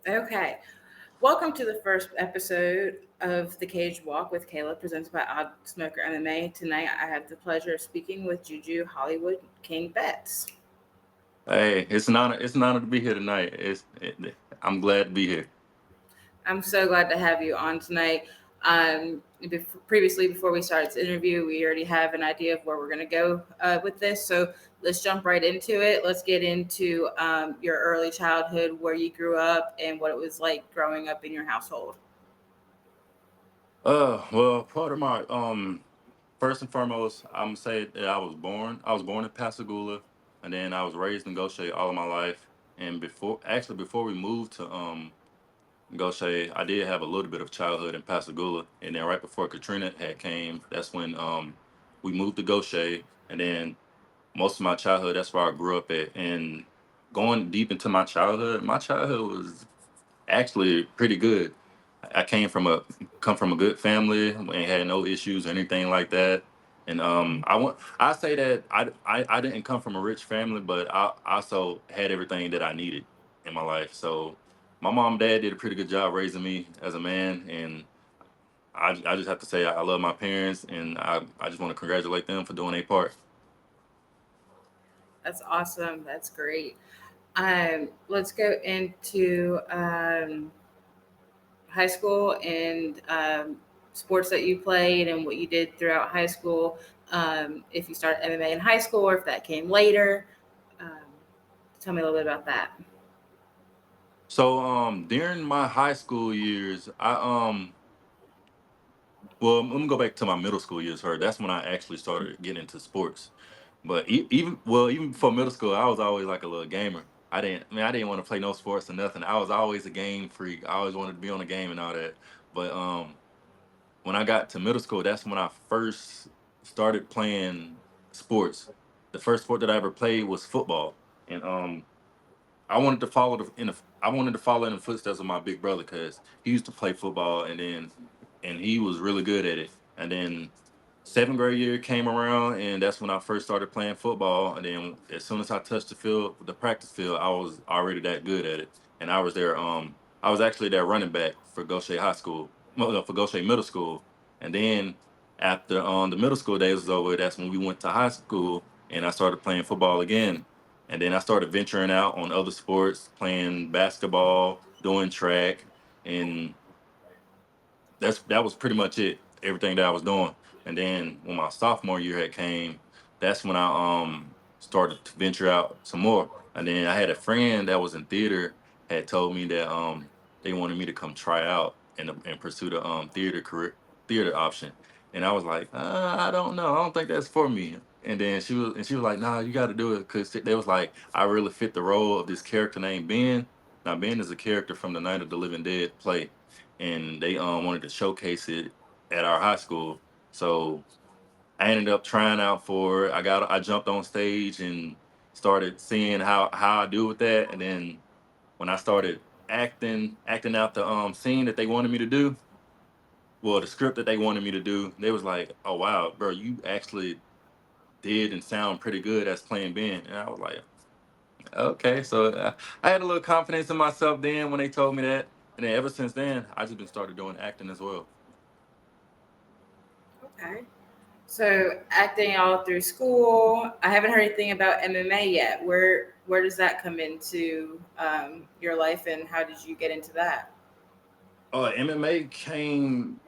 Okay. Welcome to the first episode of The Cage Walk with Kayla, presented by OddSmokerMMA. Tonight, I have the pleasure of speaking with Juju Hollywood King Betts. Hey, it's an honor. It's an honor to be here tonight. I'm glad to be here. I'm so glad to have you on tonight. Previously, before we started this interview, we already have an idea of where we're going to go with this. So let's jump right into it. Let's get into your early childhood, where you grew up, and what it was like growing up in your household. Well, part of my first and foremost, I'm gonna say that I was born in Pascagoula, and then I was raised in Goshen all of my life. And before we moved to Goshen, I did have a little bit of childhood in Pascagoula, and then right before Katrina had came, that's when we moved to Goshen, and then most of my childhood, that's where I grew up at. And going deep into my childhood was actually pretty good. I come from a good family and had no issues or anything like that. And I say that I didn't come from a rich family, but I also had everything that I needed in my life. So my mom and dad did a pretty good job raising me as a man, and I just have to say I love my parents, and I just want to congratulate them for doing their part. That's awesome. That's great. Let's go into high school and sports that you played and what you did throughout high school. If you started MMA in high school or if that came later, um, tell me a little bit about that. So during my high school years, well, I'm gonna go back to my middle school years. That's when I actually started getting into sports. But even before middle school, I was always like a little gamer. I didn't want to play no sports or nothing. I was always a game freak. I always wanted to be on the game and all that. But when I got to middle school, that's when I first started playing sports. The first sport that I ever played was football, and I wanted to follow in the footsteps of my big brother because he used to play football, and he was really good at it. And then seventh grade year came around, and that's when I first started playing football. And then as soon as I touched the practice field, I was already that good at it. And I was actually their running back for Goshen High School, well, no, for Goshen Middle School. And then after the middle school days was over, that's when we went to high school, and I started playing football again. And then I started venturing out on other sports, playing basketball, doing track, and that was pretty much it. Everything that I was doing. And then when my sophomore year had came, that's when I started to venture out some more. And then I had a friend that was in theater had told me that they wanted me to come try out and pursue the theater option. And I was like, I don't know. I don't think that's for me. And then she was like, nah, you got to do it because they was like, I really fit the role of this character named Ben. Now Ben is a character from the Night of the Living Dead play, and they wanted to showcase it at our high school. So I ended up trying out for it. I jumped on stage and started seeing how I do with that. And then when I started acting out the scene that they wanted me to do, well, the script that they wanted me to do, they was like, "Oh wow, bro, you actually did and sound pretty good as playing Ben." And I was like, "Okay." So I had a little confidence in myself then when they told me that, and then ever since then, I just been started doing acting as well. Okay. So acting all through school. I haven't heard anything about MMA yet. Where does that come into your life, and how did you get into that? MMA came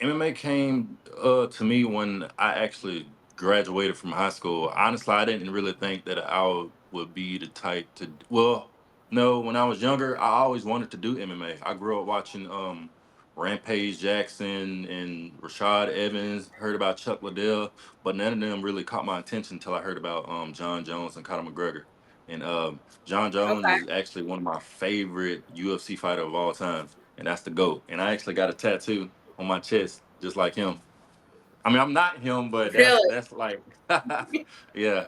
MMA came to me when I actually graduated from high school. Honestly, I didn't really think that would be the type to well, no, when I was younger, I always wanted to do MMA. I grew up watching Rampage Jackson and Rashad Evans, heard about Chuck Liddell, but none of them really caught my attention until I heard about John Jones and Conor McGregor. And John Jones Okay. is actually one of my favorite UFC fighter of all time, and that's the GOAT. And I actually got a tattoo on my chest, just like him. I mean, I'm not him, but Really? that's like, yeah.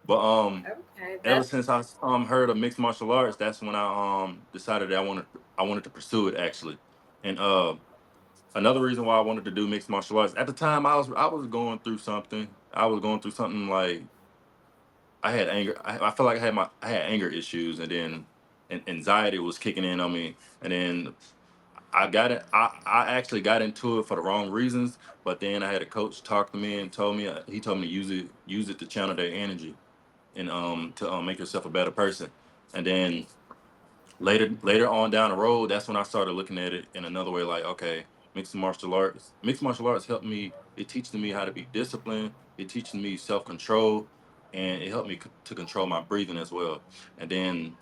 But Okay. ever That's since I heard of mixed martial arts, that's when I decided that I wanted to pursue it actually. And another reason why I wanted to do mixed martial arts at the time, I was going through something. I was going through something like I had anger. I felt like I had anger issues, and then anxiety was kicking in on me, and then I got it. I actually got into it for the wrong reasons, but then I had a coach talk to me and told me he told me to use it to channel their energy and to make yourself a better person. And then later on down the road, that's when I started looking at it in another way. Like, okay, mixed martial arts helped me. It teaches me how to be disciplined. It teaches me self control, and it helped me to control my breathing as well. And then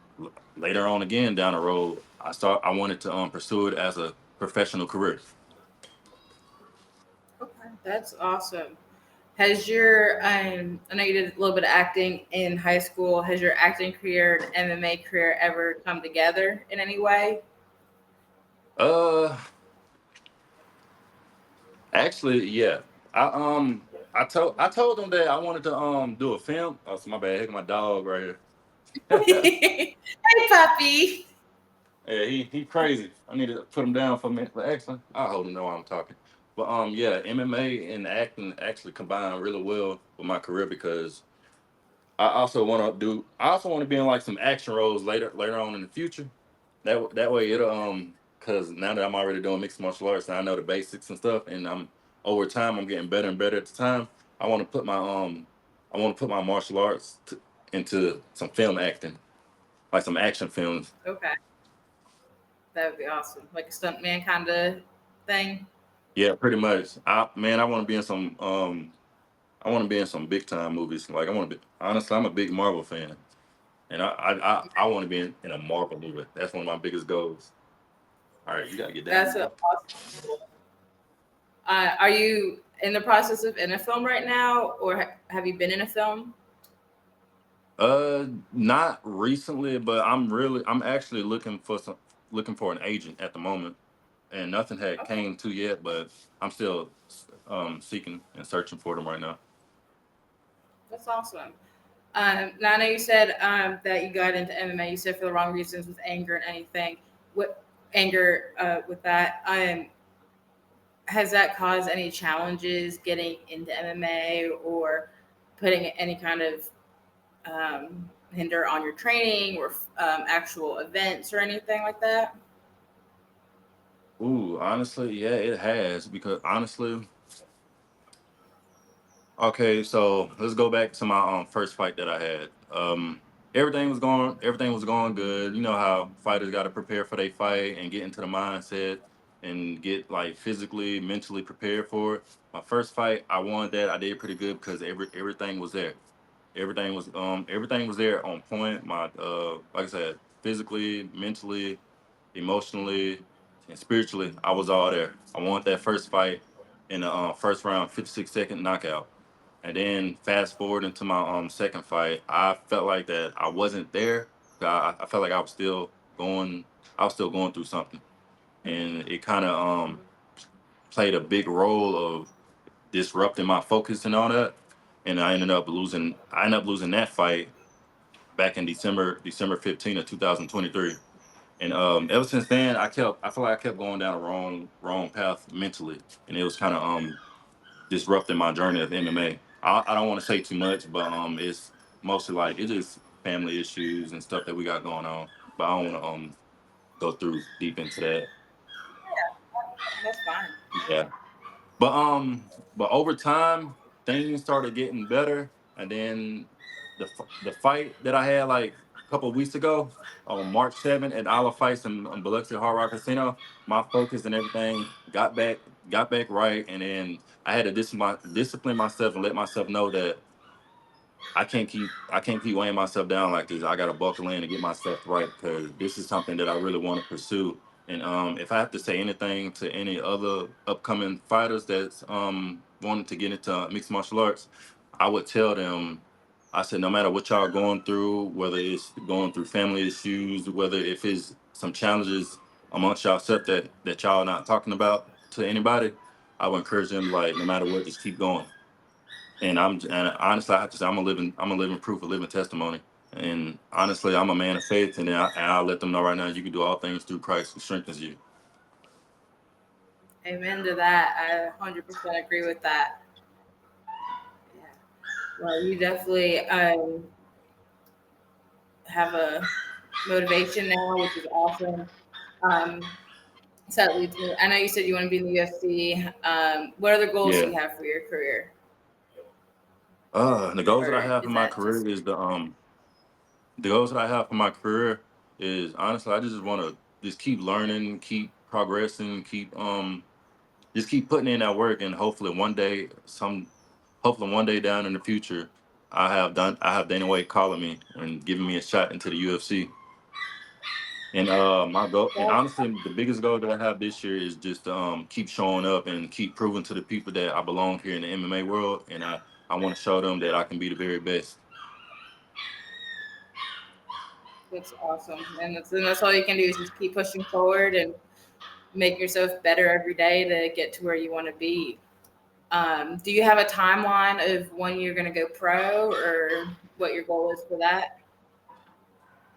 later on again down the road, I wanted to pursue it as a professional career. Okay, that's awesome. Has your I know you did a little bit of acting in high school. Has your acting career and MMA career ever come together in any way? Uh, Actually, yeah. I told them that I wanted to do a film. Oh, so my bad. Heck, my dog right here. Hey, puppy. Yeah, he crazy. I need to put him down for a minute for excellent. I hope him know why I'm talking. But yeah, MMA and acting actually combine really well with my career because I also want to be in like some action roles later on in the future. That way it'll because now that I'm already doing mixed martial arts and I know the basics and stuff, and I'm over time I'm getting better and better at the time. I want to put my martial arts into some film acting, like some action films. Okay, that would be awesome. Like a stuntman kind of thing. Yeah, pretty much. I want to be in some I want to be in some big time movies. Like I want to be honestly, I'm a big Marvel fan, and I want to be in a Marvel movie. That's one of my biggest goals. All right, you gotta get down, That's bro. a awesome. Are you in the process of in a film right now, or have you been in a film? Not recently, but I'm actually looking for an agent at the moment, and nothing had Okay, came to yet, but I'm still seeking and searching for them right now. that's awesome. Now I know you said that you got into MMA. You said for the wrong reasons with anger and anything. What anger with that? Has that caused any challenges getting into MMA or putting any kind of hinder on your training or actual events or anything like that? Ooh, honestly, yeah, it has because honestly, okay, so let's go back to my first fight that I had. Everything was going good. You know how fighters got to prepare for their fight and get into the mindset and get like physically, mentally prepared for it. My first fight, I won that. I did pretty good because everything was there. Everything was there on point. My like I said, physically, mentally, emotionally, and spiritually, I was all there. I won that first fight in the first round, 56-second knockout. And then fast forward into my second fight, I felt like that I wasn't there. I felt like going, I was still going through something, and it kind of played a big role of disrupting my focus and all that. And I ended up losing. I ended up losing that fight back in December 15th of 2023. And ever since then, I feel like I kept going down a wrong path mentally, and it was kind of disrupting my journey of MMA. I don't want to say too much, but it's mostly like it's just family issues and stuff that we got going on. But I don't want to go through deep into that. That's fine. Yeah. But over time things started getting better, and then the fight that I had like a couple of weeks ago on March 7th at Isle of Fights in Biloxi Hard Rock Casino, my focus and everything got back right, and then I had to discipline myself and let myself know that I can't keep weighing myself down like this. I gotta buckle in and get myself right because this is something that I really want to pursue. And if I have to say anything to any other upcoming fighters that's wanting to get into mixed martial arts, I would tell them, I said, no matter what y'all going through, whether it's going through family issues, whether if it's some challenges amongst yourself that y'all not talking about to anybody, I would encourage them like no matter what, just keep going. And honestly, I have to say I'm a living proof, a living testimony. And honestly, I'm a man of faith, I'll let them know right now you can do all things through Christ who strengthens you. Amen to that. I 100% agree with that. Yeah. Well, you definitely have a motivation now, which is awesome. Um, so that leads me. I know you said you want to be in the UFC. What other goals do Yeah. you have for your career, The goals that I or have for is my that career just is the goals that I have for my career is honestly I just want to just keep learning, keep progressing, keep just keep putting in that work, and hopefully one day down in the future, I have Dana White calling me and giving me a shot into the UFC. And my goal, and that? honestly, the biggest goal that I have this year is just to keep showing up and keep proving to the people that I belong here in the MMA world, and I want to show them that I can be the very best. That's awesome, and that's all you can do is just keep pushing forward and make yourself better every day to get to where you want to be. Do you have a timeline of when you're going to go pro, or what your goal is for that?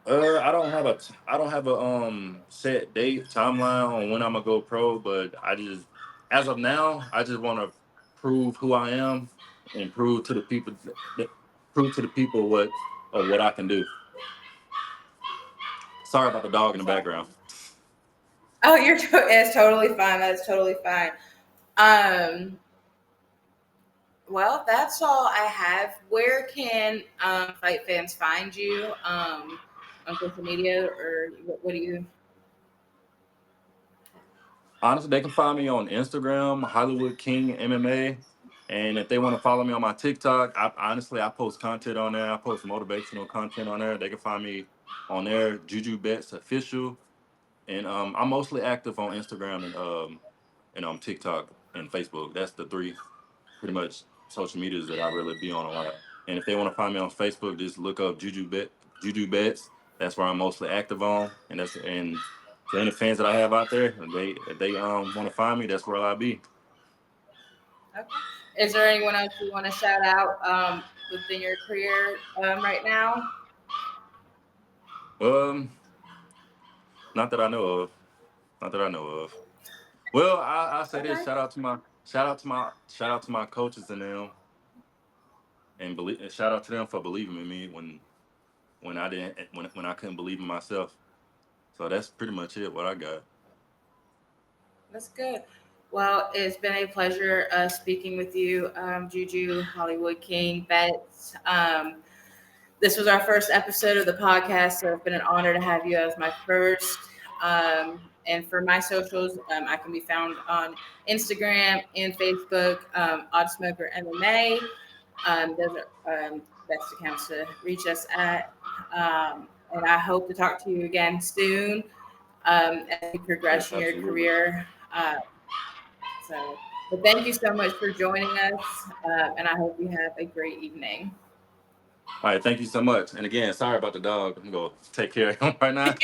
I don't have a set date timeline on when I'm gonna go pro, but I just as of now I just want to prove who I am and prove to the people what I can do. Sorry about the dog in the background. Oh, it's totally fine. That's totally fine. Um, well, that's all I have. Where can fight fans find you on social media, or what do you? Honestly, they can find me on Instagram, Hollywood King MMA. And if they want to follow me on my TikTok, I post content on there. I post motivational content on there. They can find me on there, Juju Bets Official. And I'm mostly active on Instagram and TikTok and Facebook. That's the three pretty much social medias that I really be on a lot. And if they want to find me on Facebook, just look up Juju Bets. That's where I'm mostly active on. And for any fans that I have out there, if they want to find me, that's where I'll be. Okay. Is there anyone else you want to shout out within your career right now? Um, not that I know of. Not that I know of. Well, I say this. Okay. Shout out to my coaches and them, and shout out to them for believing in me when I couldn't believe in myself. So that's pretty much it. What I got. That's good. Well, it's been a pleasure speaking with you, Juju Hollywood King Betts. This was our first episode of the podcast, so it's been an honor to have you as my first. And for my socials, I can be found on Instagram and Facebook, OddSmokerMMA. Those are best accounts to reach us at. And I hope to talk to you again soon as you progress Yes, in your absolutely. career. So, but thank you so much for joining us, and I hope you have a great evening. All right, thank you so much. And again, sorry about the dog. I'm gonna take care of him right now.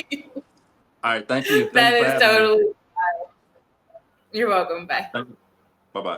All right, thank you. Thank you That for is having me. totally. You're welcome. Bye. Thank you. Bye bye.